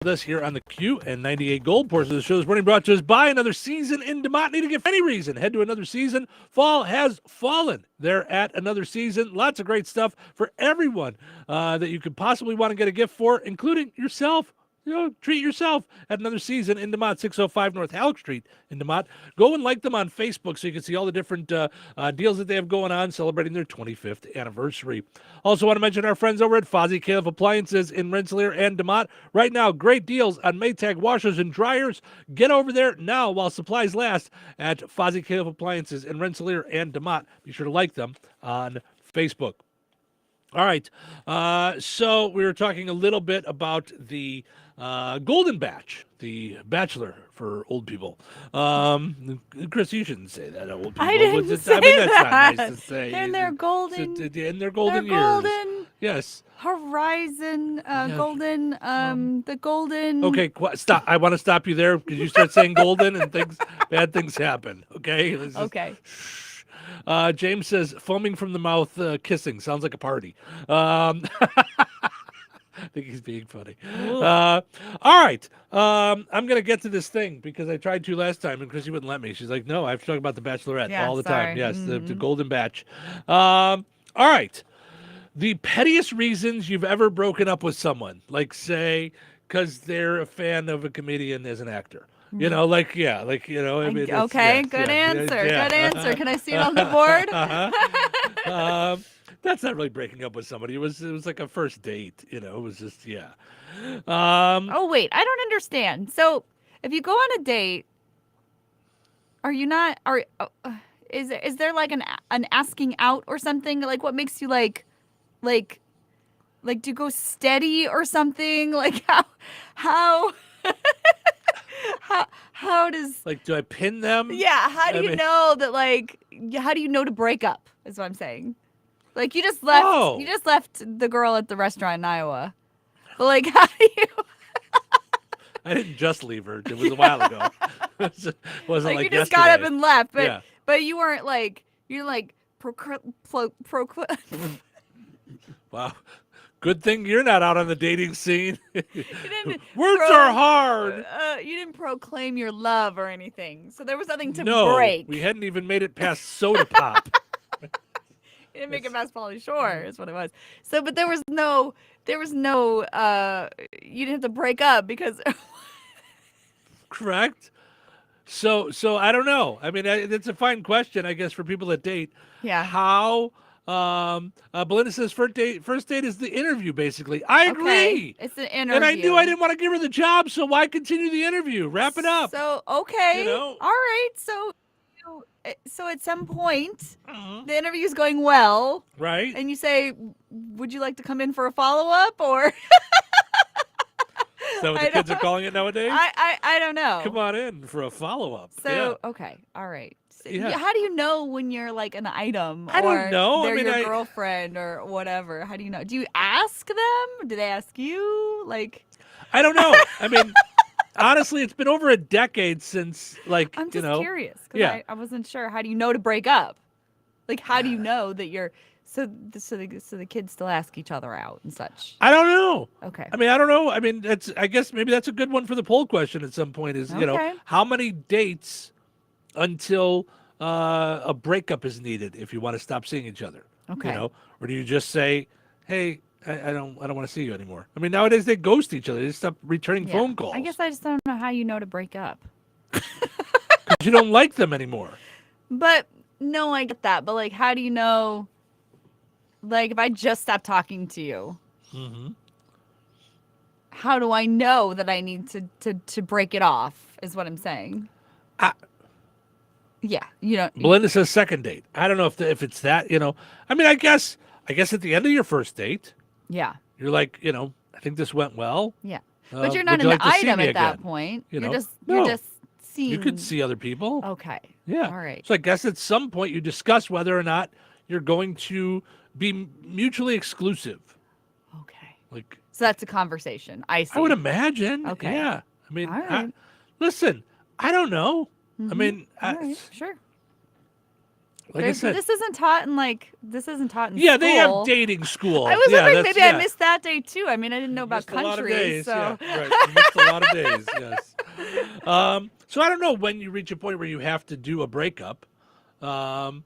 with us here on the Q and 98 Gold portion of the show this morning, brought to us by Another Season in DeMont. Need to get for any reason, head to Another Season. Fall has fallen. They're at Another Season. Lots of great stuff for everyone that you could possibly want to get a gift for, including yourself. Treat yourself at Another Season in DeMont, 605 North Halleck Street in DeMont. Go and like them on Facebook so you can see all the different deals that they have going on, celebrating their 25th anniversary. Also want to mention our friends over at Fozzie Caleb Appliances in Rensselaer and DeMont. Right now, great deals on Maytag washers and dryers. Get over there now while supplies last at Fozzie Caleb Appliances in Rensselaer and DeMont. Be sure to like them on Facebook. All right, so we were talking a little bit about the Golden Batch, the Bachelor for old people. Chris, you shouldn't say that, old people. I didn't say I mean, that's that. not nice to say. In their golden, In their golden their years. golden Yes. horizon, Yeah. golden, the golden. Okay, stop. I want to stop you there because you start saying golden and bad things happen. Okay. Okay. James says, foaming from the mouth, kissing. Sounds like a party. I think he's being funny. All right. I'm going to get to this thing because I tried to last time and Chrissy wouldn't let me. She's like, no, I have to talk about the Bachelorette all the time. Yes, the Golden Batch. All right. The pettiest reasons you've ever broken up with someone, like say, because they're a fan of a comedian as an actor. I mean, Okay, good answer. Good answer. Can I see it on the board? That's not really breaking up with somebody. It was like a first date. It was just Oh wait, I don't understand. So if you go on a date, are you not? Is there like an asking out or something? Like what makes you like do you go steady or something? Like how how does do I pin them? Yeah, how do you know that how do you know to break up is what I'm saying. Like you just left the girl at the restaurant in Iowa. But how do you I didn't just leave her. It was a while ago. It wasn't like you just yesterday. got up and left, but Yeah. but you weren't Wow. Good thing you're not out on the dating scene. didn't Words are hard. You didn't proclaim your love or anything, so there was nothing to No, break. we hadn't even made it past soda pop. You didn't make it past Pauly Shore, is what it was. So, but there was no. You didn't have to break up because. Correct. So I don't know. I mean, it's a fine question, I guess, for people that date. Yeah. How? Belinda says first date is the interview, basically. I agree. Okay. It's an interview. And I knew I didn't want to give her the job, so why continue the interview? Wrap it up. So, okay. All right. So at some point, the interview's going well. Right. And you say, would you like to come in for a follow-up or? Is that what the kids are calling it nowadays? I don't know. Come on in for a follow-up. So, okay. All right. So, Yeah. how do you know when you're like an item? I don't know. They're I mean, your girlfriend or whatever. How do you know? Do you ask them? Do they ask you? I don't know. I mean, honestly, it's been over a decade since, I'm just curious because I wasn't sure. How do you know to break up? How do you know that you're so the kids still ask each other out and such? I don't know. Okay. I mean, I don't know. I mean, I guess maybe that's a good one for the poll question at some point is, how many dates until a breakup is needed if you want to stop seeing each other? Okay. Or do you just say, hey, I don't want to see you anymore? I mean, nowadays they ghost each other. They stop returning phone calls. I guess I just don't know how you know to break up. Because you don't like them anymore. But no, I get that. But how do you know? If I just stop talking to you, how do I know that I need to break it off? Is what I'm saying. Yeah, Belinda says second date. I don't know if it's that. I mean, I guess at the end of your first date. Yeah. You're like, I think this went well. Yeah. But you're not an item at that point. You're just seeing. You could see other people. Okay. Yeah. All right. So I guess at some point you discuss whether or not you're going to be mutually exclusive. Okay. So that's a conversation. I see. I would imagine. Okay. Yeah. I mean, all right. Listen, I don't know. I mean, all right. Sure. Like I said, this isn't taught in school. Yeah, they have dating school. I was wondering, maybe I missed that day too. I mean, I didn't know about countries. A lot of days, so. Yeah, right. You missed a lot of days, yes. So I don't know when you reach a point where you have to do a breakup. Belinda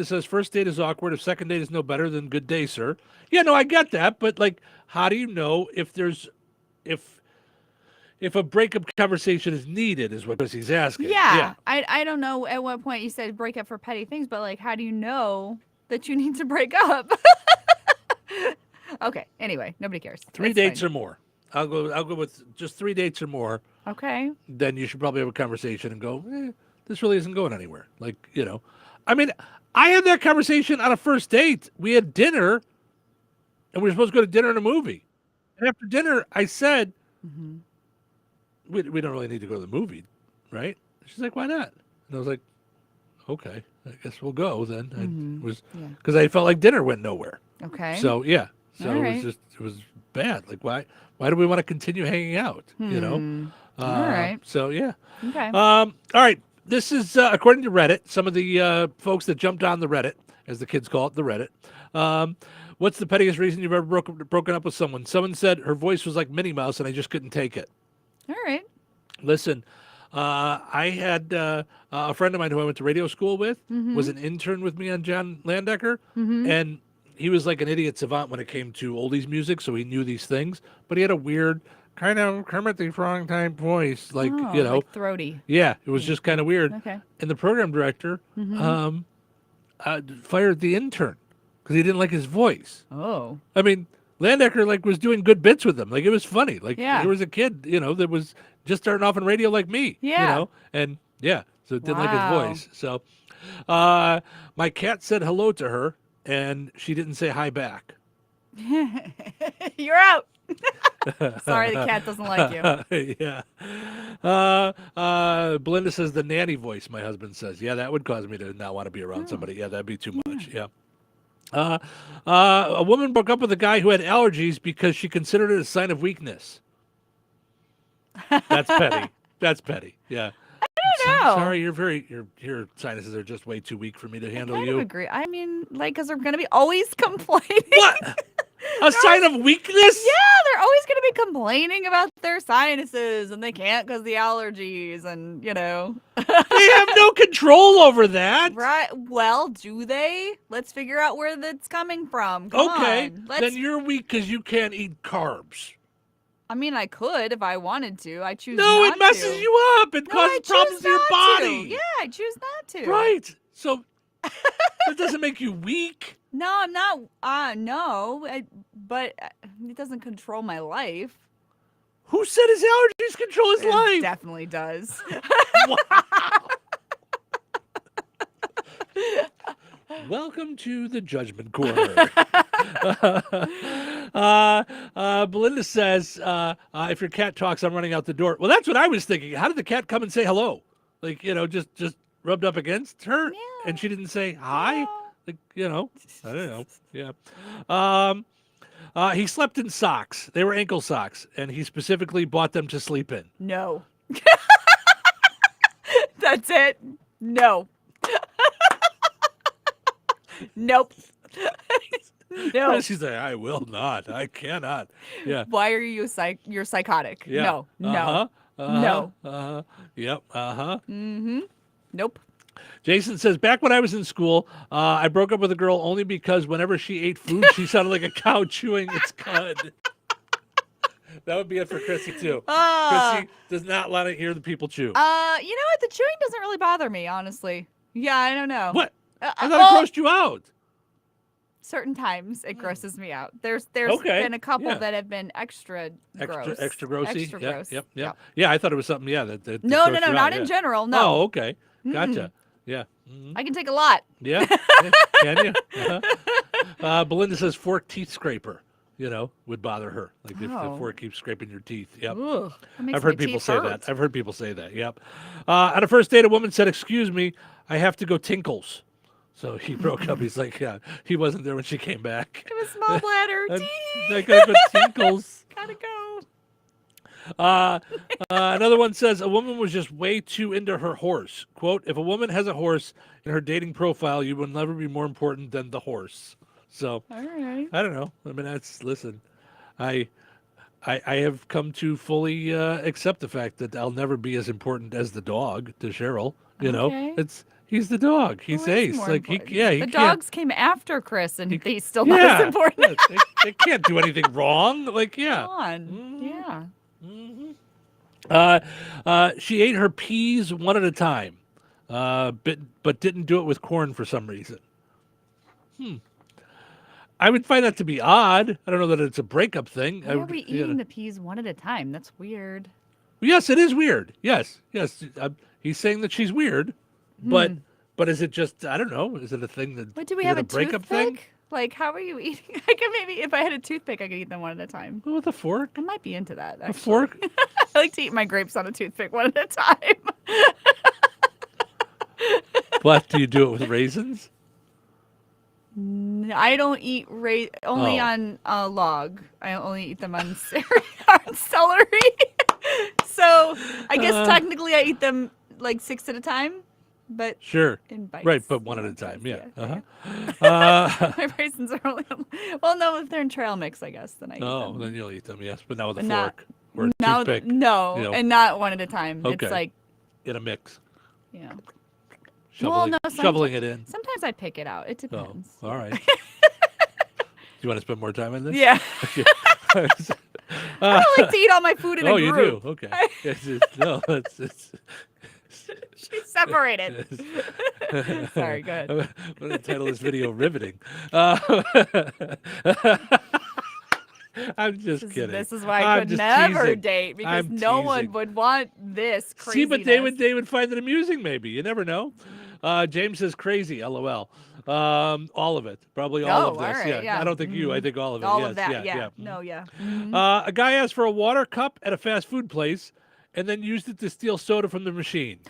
says, first date is awkward. If second date is no better, then good day, sir. Yeah, no, I get that. But, like, how do you know if a breakup conversation is needed is what Chrissy's asking. Yeah. I don't know at what point you said break up for petty things, but, like, how do you know that you need to break up? Okay. Anyway, nobody cares. 3 dates or more. I'll go with just 3 dates or more. Okay. Then you should probably have a conversation and go, this really isn't going anywhere. Like, I mean, I had that conversation on a first date. We had dinner, and we were supposed to go to dinner and a movie. And after dinner, I said, we don't really need to go to the movie, right? She's like, why not? And I was like, okay, I guess we'll go then. And it was because I felt like dinner went nowhere. Okay. So yeah, right. it was bad. Like why do we want to continue hanging out? All right. So yeah. Okay. All right. This is according to Reddit. Some of the folks that jumped on the Reddit, as the kids call it, the Reddit. What's the pettiest reason you've ever broken up with someone? Someone said her voice was like Minnie Mouse and I just couldn't take it. All right. Listen, I had a friend of mine who I went to radio school with was an intern with me on John Landecker, and he was like an idiot savant when it came to oldies music, so he knew these things, but he had a weird kind of Kermit the Frog type voice, like, like throaty. Yeah, it was just kind of weird. Okay. And the program director fired the intern because he didn't like his voice. Oh. I mean, Landecker was doing good bits with him. Like it was funny. Like there was a kid, that was just starting off in radio like me. Yeah. And so it didn't like his voice. So my cat said hello to her and she didn't say hi back. You're out. Sorry, the cat doesn't like you. Yeah. Belinda says the nanny voice, my husband says. Yeah, that would cause me to not want to be around somebody. Yeah, that'd be too much. Yeah. A woman broke up with a guy who had allergies because she considered it a sign of weakness. That's petty. That's petty. Yeah. I don't know. Sorry, your sinuses are just way too weak for me to handle I you. I agree. I mean, because they're going to be always complaining. What? A sign of weakness? Yeah, they're always going to be complaining about their sinuses and they can't because the allergies and, They have no control over that. Right. Well, do they? Let's figure out where that's coming from. Come on. Then you're weak because you can't eat carbs. I mean, I could if I wanted to. I choose not to. No, it messes you up. It causes problems to your body. Yeah, I choose not to. Right. So that doesn't make you weak. No, I'm not. No, but it doesn't control my life. Who said his allergies control his life? It definitely does. Wow. Welcome to the Judgment Corner. Belinda says, if your cat talks, I'm running out the door. Well, that's what I was thinking. How did the cat come and say hello? Like, just rubbed up against her and she didn't say hi? Like, I don't know. Yeah. He slept in socks. They were ankle socks, and he specifically bought them to sleep in. No. That's it. No. Nope. No. She's like, I will not. I cannot. Yeah. Why are you you're psychotic? Yeah. No. No. No. Yep. Nope. Jason says, back when I was in school, I broke up with a girl only because whenever she ate food, she sounded like a cow chewing its cud. That would be it for Chrissy, too. Chrissy does not want to hear the people chew. You know what? The chewing doesn't really bother me, honestly. Yeah, I don't know. What? I thought it grossed you out. Certain times it grosses me out. There's been a couple that have been extra gross. Extra grossy? Extra gross. Yep. Yeah, I thought it was something, that No, grossed you not out, in general, no. Oh, okay. Gotcha. Yeah. Mm-hmm. I can take a lot. Yeah. Can you? Uh-huh. Belinda says fork teeth scraper, would bother her. Like if the fork keeps scraping your teeth. Yep. Ugh, I've heard people say that. I've heard people say that. Yep. On a first date, a woman said, "Excuse me, I have to go tinkles." So he broke up. He's like, yeah, he wasn't there when she came back. I have a small bladder. I gotta go tinkles. Gotta go. Another one says a woman was just way too into her horse. Quote, if a woman has a horse in her dating profile, you will never be more important than the horse. So, All right. I don't know. I mean, listen, I I have come to fully accept the fact that I'll never be as important as the dog to Cheryl. You know, Okay. he's the dog. He's Who is ace. more Like he important? yeah, he The can't. dogs came after Chris, and he's still not as Yeah, important. they can't do anything wrong. Like yeah. Come on. Mhm. Yeah. She ate her peas one at a time, but didn't do it with corn for some reason. I would find that to be odd. I don't know that it's a breakup thing. Why are we eating the peas one at a time? That's weird. Yes, it is weird. Yes. He's saying that she's weird, but is it just I don't know? Is it a thing that? What do we is have it a breakup toothpick? thing? Like, how are you eating? I could maybe if I had a toothpick, I could eat them one at a time. With a fork? I might be into that. Actually. A fork? I like to eat my grapes on a toothpick one at a time. But do you do it with raisins? I don't eat only on a log. I only eat them on celery. So I guess technically I eat them like 6 at a time, but Sure. in bites. Right, but one at a time. Yeah. My raisins are only well, no, if they're in trail mix, I guess then I eat them. Then you'll eat them. Yes, but not with a But fork or a Now, toothpick. no, you know. and not one at a time. Okay. It's like, In a mix. you know. Shoveling, no, shoveling it in. Sometimes I pick it out. It Oh, depends. all right. Do you want to spend more time on this? Yeah. I don't like to eat all my food in a Oh, you group. do? Okay. No, it's She's separated. Sorry, go ahead. I'm going to title this video Riveting. I'm just kidding. This is why I I'm could just never teasing. date because I'm no one teasing. would want this craziness. See, but they would find it amusing. Maybe you never know. James says crazy. LOL. All of it. Probably all of this. all right, yeah. I don't think you. I think all of it. all yes, of that. Yeah. Yeah. No, yeah. A guy asked for a water cup at a fast food place, and then used it to steal soda from the machine.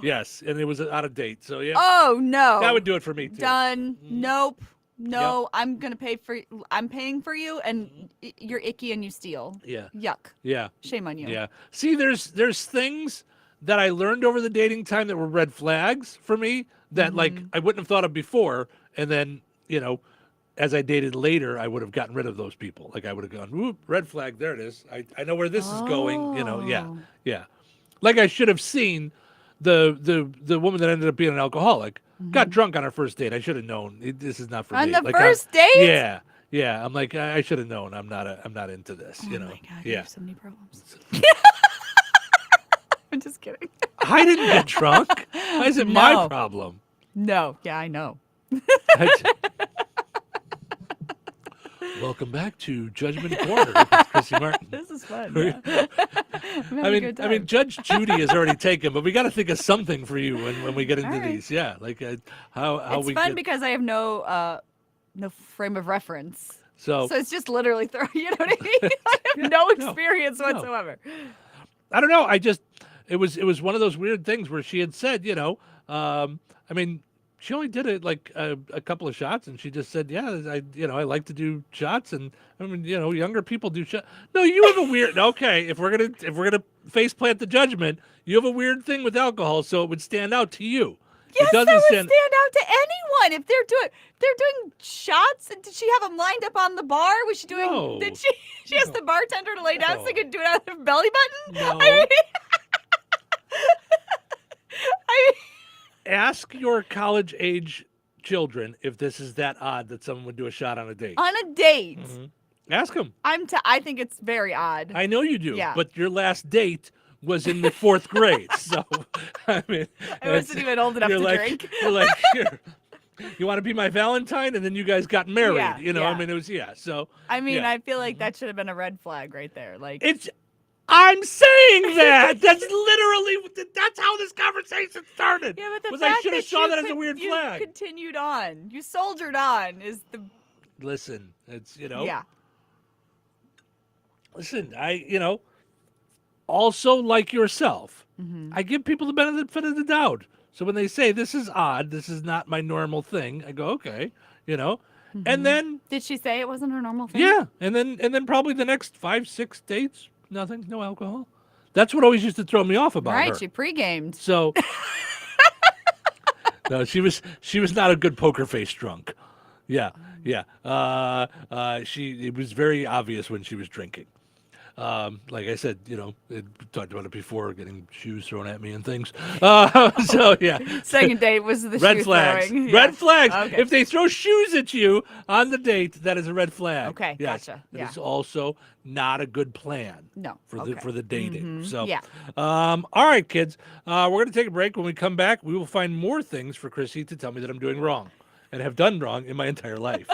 Yes, and it was out of date. So yeah. Oh no. That would do it for me too. Done. Nope. No, Yep. I'm gonna pay for. I'm paying for you, and you're icky and you steal. Yeah. Yuck. Yeah. Shame on you. Yeah. See, there's things that I learned over the dating time that were red flags for me that like I wouldn't have thought of before, and then as I dated later, I would have gotten rid of those people. Like I would have gone, whoop, red flag, there it is. I know where this is going. Yeah. Like I should have seen the woman that ended up being an alcoholic. Got drunk on our first date. I should have known this is not for On me. the Like, first date? Yeah. I'm like I should have known. I'm not into this. Oh You know. my God, you Yeah. have so many problems. I'm just kidding. I didn't get drunk. Why is it my No. problem? No. Yeah, I know. Welcome back to Judgment Corner with Chrissy Martin. This is fun. Yeah. I'm having a good time. I mean, Judge Judy is already taken, but we got to think of something for you when we get into All right. these. Yeah, like how it's we fun get, because I have no frame of reference. so So it's just literally you know what I mean? I have no experience whatsoever. I don't know. It was one of those weird things where she had said, I mean, she only did it like a couple of shots, and she just said, yeah, I like to do shots, and I mean, younger people do shots. No, you have a weird. Okay, if we're gonna face plant the judgment, you have a weird thing with alcohol, so it would stand out to you. Yes, it doesn't that would stand. stand out to anyone if they're doing shots. And did she have them lined up on the bar? Was she doing? No. Did she asked the bartender to lay down so they could do it out of their belly button? No. I mean, Ask your college-age children if this is that odd that someone would do a shot on a date. on a date. Ask them. I think it's very odd. I know you do, Yeah. but your last date was in the 4th grade, so I mean, I wasn't even old enough you're to like, drink. You're like, here, you want to be my Valentine, and then you guys got married. Yeah, I yeah. mean, it was So I mean, yeah. I feel like that should have been a red flag right there. Like, I'm saying that. That's how this conversation started. yeah, but the was fact I should have that saw you that as a could- weird you flag. continued on. You soldiered on. Is the Listen, it's yeah. Listen, also like yourself, I give people the benefit of the doubt. So when they say this is odd, this is not my normal thing, I go, okay, and then Did she say it wasn't her normal thing? yeah, and then probably the next 5-6 dates, Nothing? No alcohol? That's what always used to throw me off about her. Right, she pre-gamed. So no, she was not a good poker face drunk. Yeah. It was very obvious when she was drinking. Like I said, it talked about it before, getting shoes thrown at me and things. So yeah. Second date was the red shoe flags. throwing. Yeah. Red flags. Okay. If they throw shoes at you on the date, that is a red flag. Okay, yes. gotcha. It Yeah. is also not a good plan. No. For the dating. So Yeah. all right, kids. We're gonna take a break. When we come back, we will find more things for Chrissy to tell me that I'm doing wrong and have done wrong in my entire life.